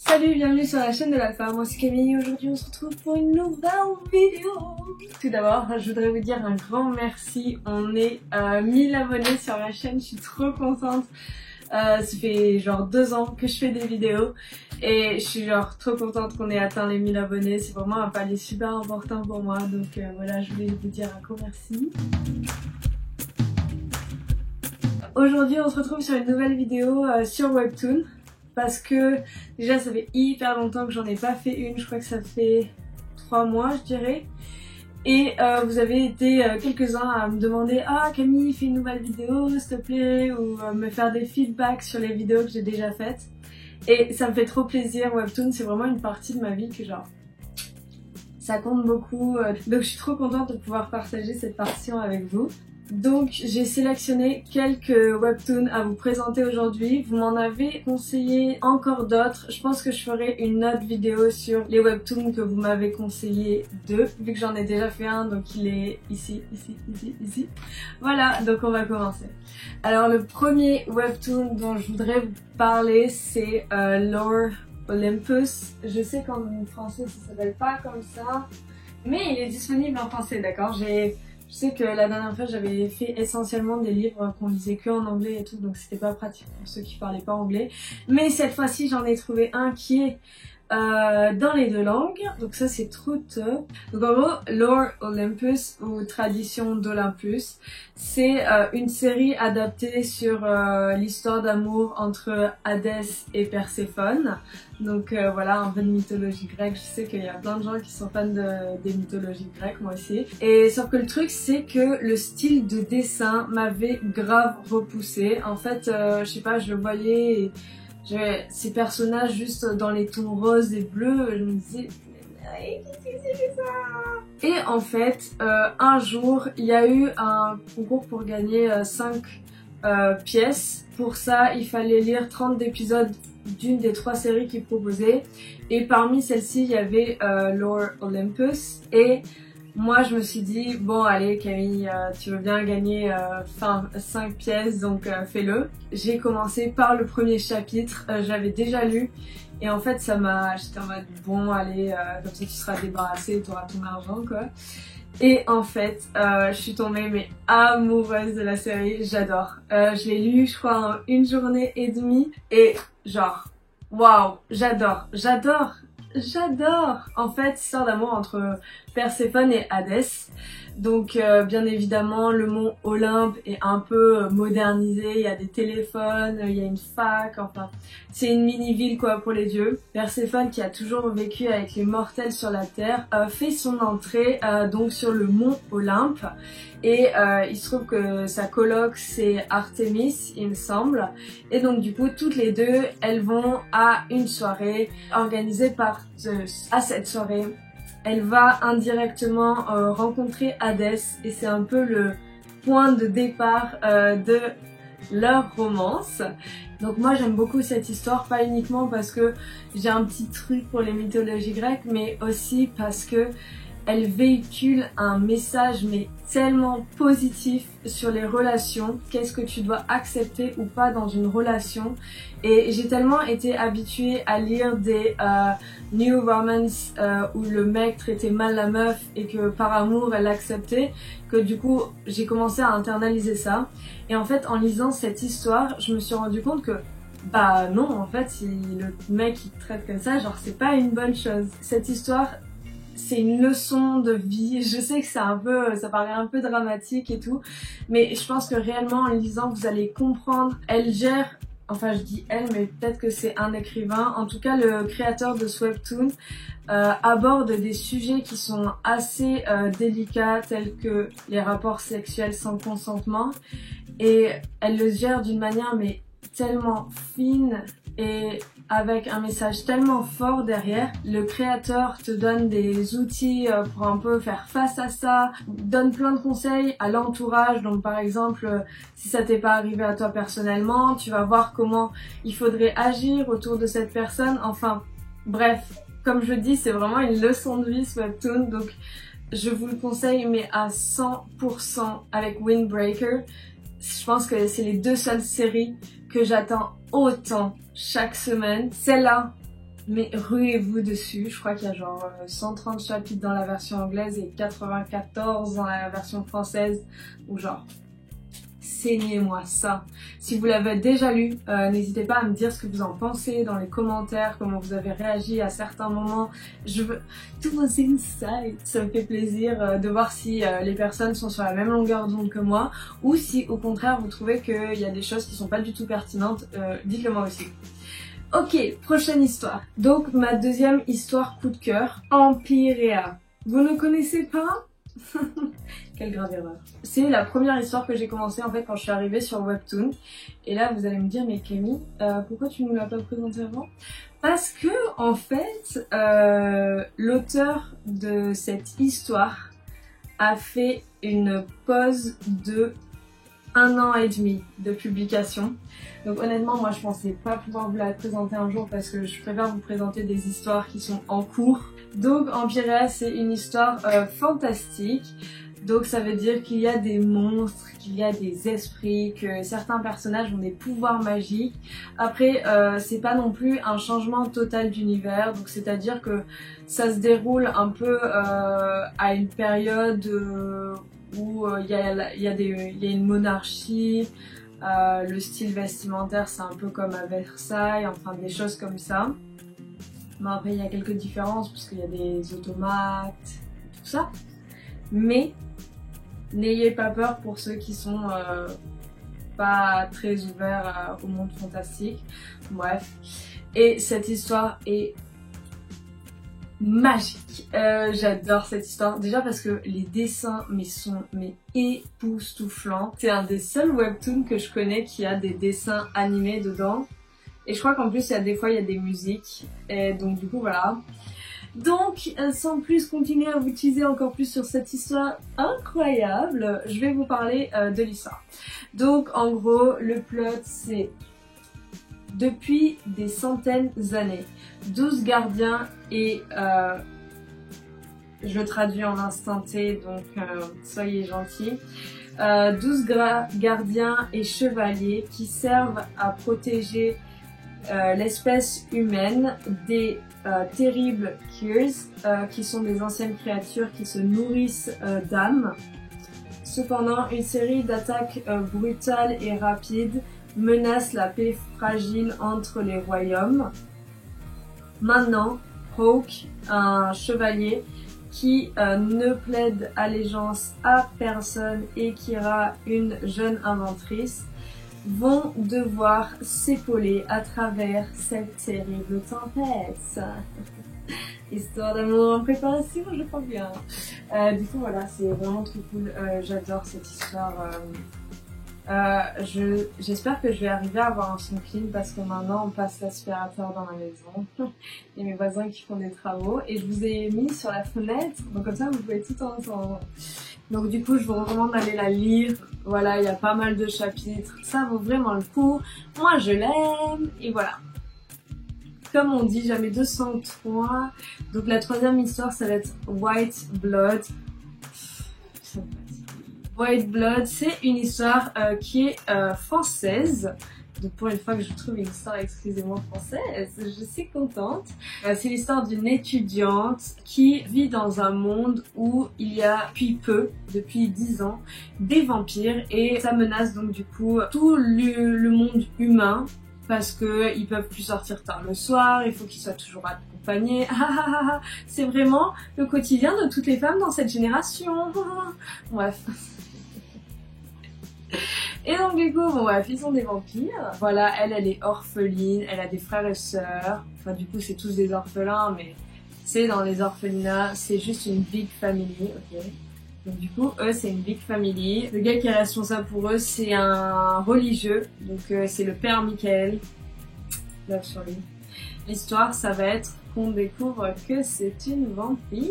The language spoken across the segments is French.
Salut, bienvenue sur la chaîne de l'Alpha, moi c'est Camille et aujourd'hui on se retrouve pour une nouvelle vidéo. Tout d'abord, je voudrais vous dire un grand merci, on est à 1000 abonnés sur la chaîne, je suis trop contente. Ça fait genre 2 ans que je fais des vidéos et je suis genre trop contente qu'on ait atteint les 1000 abonnés, c'est vraiment un palier super important pour moi, donc voilà, je voulais vous dire un gros merci. Aujourd'hui on se retrouve sur une nouvelle vidéo sur Webtoon. Parce que déjà ça fait hyper longtemps que j'en ai pas fait une, je crois que ça fait 3 mois je dirais. Et vous avez été quelques-uns à me demander « Ah Camille, fais une nouvelle vidéo s'il te plaît » ou me faire des feedbacks sur les vidéos que j'ai déjà faites. Et ça me fait trop plaisir, Webtoon c'est vraiment une partie de ma vie que genre ça compte beaucoup. Donc je suis trop contente de pouvoir partager cette passion avec vous. Donc j'ai sélectionné quelques webtoons à vous présenter aujourd'hui. Vous m'en avez conseillé encore d'autres. Je pense que je ferai une autre vidéo sur les webtoons que vous m'avez conseillé d'eux, vu que j'en ai déjà fait un, donc il est ici. Voilà, donc on va commencer. Alors le premier webtoon dont je voudrais vous parler, c'est Lore Olympus. Je sais qu'en français ça s'appelle pas comme ça, mais il est disponible en français, d'accord? Je sais que la dernière fois j'avais fait essentiellement des livres qu'on lisait que en anglais et tout, donc c'était pas pratique pour ceux qui parlaient pas anglais. Mais cette fois-ci j'en ai trouvé un qui est dans les 2 langues, donc ça c'est trop top. Donc en gros, Lore Olympus ou Tradition d'Olympus, c'est une série adaptée sur l'histoire d'amour entre Hadès et Perséphone. Donc voilà, un peu de mythologie grecque. Je sais qu'il y a plein de gens qui sont fans des mythologies grecques, moi aussi. Et sauf que le truc c'est que le style de dessin m'avait grave repoussé. En fait, je sais pas, je le voyais et ces personnages juste dans les tons roses et bleus, je me disais qu'est-ce que c'est ça? Et en fait, un jour, il y a eu un concours pour gagner 5 pièces. Pour ça, il fallait lire 30 épisodes d'une des 3 séries qu'ils proposaient. Et parmi celles-ci, il y avait Lore Olympus. Et moi, je me suis dit, bon allez Camille, tu veux bien gagner 5 pièces, donc fais-le. J'ai commencé par le premier chapitre, j'avais déjà lu. Et en fait, j'étais en mode, bon allez, comme ça tu seras débarrassée, tu auras ton argent quoi. Et en fait, je suis tombée mais amoureuse de la série, j'adore. Je l'ai lu, je crois, en 1 journée et demie. Et genre, waouh, j'adore. En fait, histoire d'amour entre Perséphone et Hadès. Donc bien évidemment le mont Olympe est un peu modernisé, il y a des téléphones, il y a une fac, enfin c'est une mini-ville quoi pour les dieux. Perséphone qui a toujours vécu avec les mortels sur la terre fait son entrée donc sur le mont Olympe et il se trouve que sa coloc c'est Artémis il me semble et donc du coup toutes les deux elles vont à une soirée organisée par Zeus. À cette soirée elle va indirectement rencontrer Hadès et c'est un peu le point de départ de leur romance. Donc moi j'aime beaucoup cette histoire, pas uniquement parce que j'ai un petit truc pour les mythologies grecques, mais aussi parce que elle véhicule un message mais tellement positif sur les relations, qu'est-ce que tu dois accepter ou pas dans une relation. Et j'ai tellement été habituée à lire des new romance où le mec traitait mal la meuf et que par amour elle l'acceptait, que du coup j'ai commencé à internaliser ça. Et en fait en lisant cette histoire je me suis rendu compte que bah non, en fait si le mec il te traite comme ça, genre c'est pas une bonne chose. Cette histoire c'est une leçon de vie. Je sais que ça paraît un peu dramatique et tout, mais je pense que réellement en lisant vous allez comprendre. Elle gère, enfin je dis elle, mais peut-être que c'est un écrivain, en tout cas le créateur de ce webtoon aborde des sujets qui sont assez délicats tels que les rapports sexuels sans consentement et elle le gère d'une manière mais tellement fine et avec un message tellement fort derrière. Le créateur te donne des outils pour un peu faire face à ça, donne plein de conseils à l'entourage. Donc par exemple, si ça t'est pas arrivé à toi personnellement, tu vas voir comment il faudrait agir autour de cette personne. Enfin bref, comme je dis, c'est vraiment une leçon de vie ce webtoon. Donc je vous le conseille mais à 100% avec Windbreaker. Je pense que c'est les 2 seules séries que j'attends autant chaque semaine. Celle-là, mais ruez-vous dessus. Je crois qu'il y a genre 130 chapitres dans la version anglaise et 94 dans la version française, ou genre saignez-moi ça. Si vous l'avez déjà lu, n'hésitez pas à me dire ce que vous en pensez dans les commentaires, comment vous avez réagi à certains moments. Je veux tous vos insights, ça me fait plaisir de voir si les personnes sont sur la même longueur d'onde que moi, ou si au contraire vous trouvez qu'il y a des choses qui sont pas du tout pertinentes, dites-le moi aussi. Ok, prochaine histoire. Donc ma deuxième histoire coup de cœur, Empyrea. Vous ne connaissez pas? Quelle grave erreur. C'est la première histoire que j'ai commencé en fait quand je suis arrivée sur Webtoon. Et là vous allez me dire, mais Camille, pourquoi tu ne nous l'as pas présenté avant? Parce que en fait, l'auteur de cette histoire a fait une pause de 1 an et demi de publication. Donc honnêtement, moi je pensais pas pouvoir vous la présenter un jour parce que je préfère vous présenter des histoires qui sont en cours. Donc Empyrea, c'est une histoire fantastique. Donc ça veut dire qu'il y a des monstres, qu'il y a des esprits, que certains personnages ont des pouvoirs magiques. Après, c'est pas non plus un changement total d'univers, donc c'est-à-dire que ça se déroule un peu à une période où il y a une monarchie, le style vestimentaire c'est un peu comme à Versailles, enfin des choses comme ça. Mais après il y a quelques différences parce qu'il y a des automates, tout ça. Mais n'ayez pas peur pour ceux qui sont pas très ouverts au monde fantastique. Bref. Et cette histoire est magique. J'adore cette histoire. Déjà parce que les dessins sont époustouflants. C'est un des seuls webtoons que je connais qui a des dessins animés dedans. Et je crois qu'en plus des fois il y a des musiques. Et donc du coup voilà. Donc, sans plus continuer à vous teaser encore plus sur cette histoire incroyable, je vais vous parler de l'histoire. Donc, en gros, le plot, c'est depuis des centaines d'années, 12 gardiens et... je traduis en instant T, donc soyez gentils. 12 gardiens et chevaliers qui servent à protéger l'espèce humaine des terribles Kirs, qui sont des anciennes créatures qui se nourrissent d'âmes. Cependant, une série d'attaques brutales et rapides menace la paix fragile entre les royaumes. Maintenant, Hawk, un chevalier qui ne plaide allégeance à personne, et Kira, une jeune inventrice, vont devoir s'épauler à travers cette terrible tempête. Histoire d'amour en préparation, je crois bien. Du coup voilà, c'est vraiment trop cool, j'adore cette histoire. J'espère que je vais arriver à avoir un son clean parce que maintenant on passe l'aspirateur dans la maison. Il y a mes voisins qui font des travaux et je vous ai mis sur la fenêtre, donc comme ça vous pouvez tout entendre. Donc du coup je vous recommande d'aller la lire. Voilà, il y a pas mal de chapitres, ça vaut vraiment le coup. Moi je l'aime et voilà. Comme on dit, j'avais 203. Donc la troisième histoire ça va être White Blood. White Blood, c'est une histoire qui est française. Donc pour une fois que je trouve une histoire exclusivement française, je suis contente. C'est l'histoire d'une étudiante qui vit dans un monde où il y a depuis 10 ans, des vampires et ça menace donc du coup tout le monde humain parce que ils peuvent plus sortir tard le soir, il faut qu'ils soient toujours accompagnés. C'est vraiment le quotidien de toutes les femmes dans cette génération. Bref. Et donc du coup, bon bref, ils sont des vampires. Voilà, elle est orpheline, elle a des frères et sœurs. Enfin du coup, c'est tous des orphelins, mais c'est dans les orphelinats, c'est juste une big family, ok. Donc du coup, eux, c'est une big family. Le gars qui est responsable pour eux, c'est un religieux. Donc c'est le père Michael. Love sur lui. L'histoire, ça va être qu'on découvre que c'est une vampire.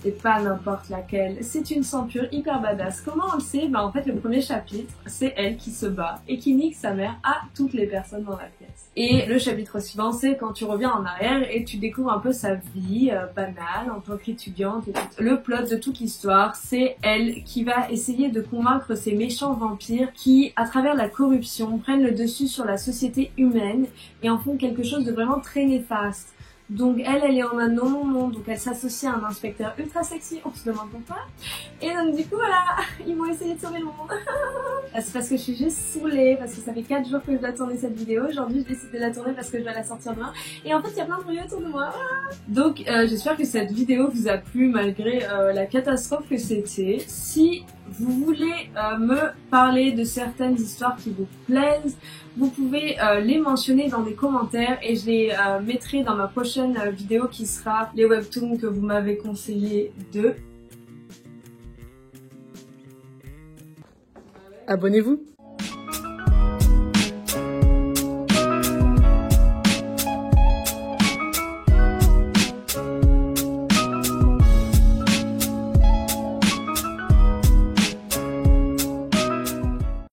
Et pas n'importe laquelle. C'est une centaure hyper badass. Comment on le sait? Bah en fait le premier chapitre, c'est elle qui se bat et qui nique sa mère à toutes les personnes dans la pièce. Et le chapitre suivant, c'est quand tu reviens en arrière et tu découvres un peu sa vie banale en tant qu'étudiante et tout. Le plot de toute l'histoire, c'est elle qui va essayer de convaincre ces méchants vampires qui, à travers la corruption, prennent le dessus sur la société humaine et en font quelque chose de vraiment vraiment très néfaste. Donc elle est en un non-non-non, donc elle s'associe à un inspecteur ultra sexy, on se demande pourquoi. Et donc du coup voilà, ils vont essayer de sauver le monde. C'est parce que je suis juste saoulée, parce que ça fait 4 jours que je dois tourner cette vidéo. Aujourd'hui je décide de la tourner parce que je dois la sortir demain. Et en fait il y a plein de bruit autour de moi. Donc j'espère que cette vidéo vous a plu malgré la catastrophe que c'était. Si vous voulez me parler de certaines histoires qui vous plaisent, vous pouvez les mentionner dans des commentaires et je les mettrai dans ma prochaine vidéo qui sera les webtoons que vous m'avez conseillé de. Abonnez-vous.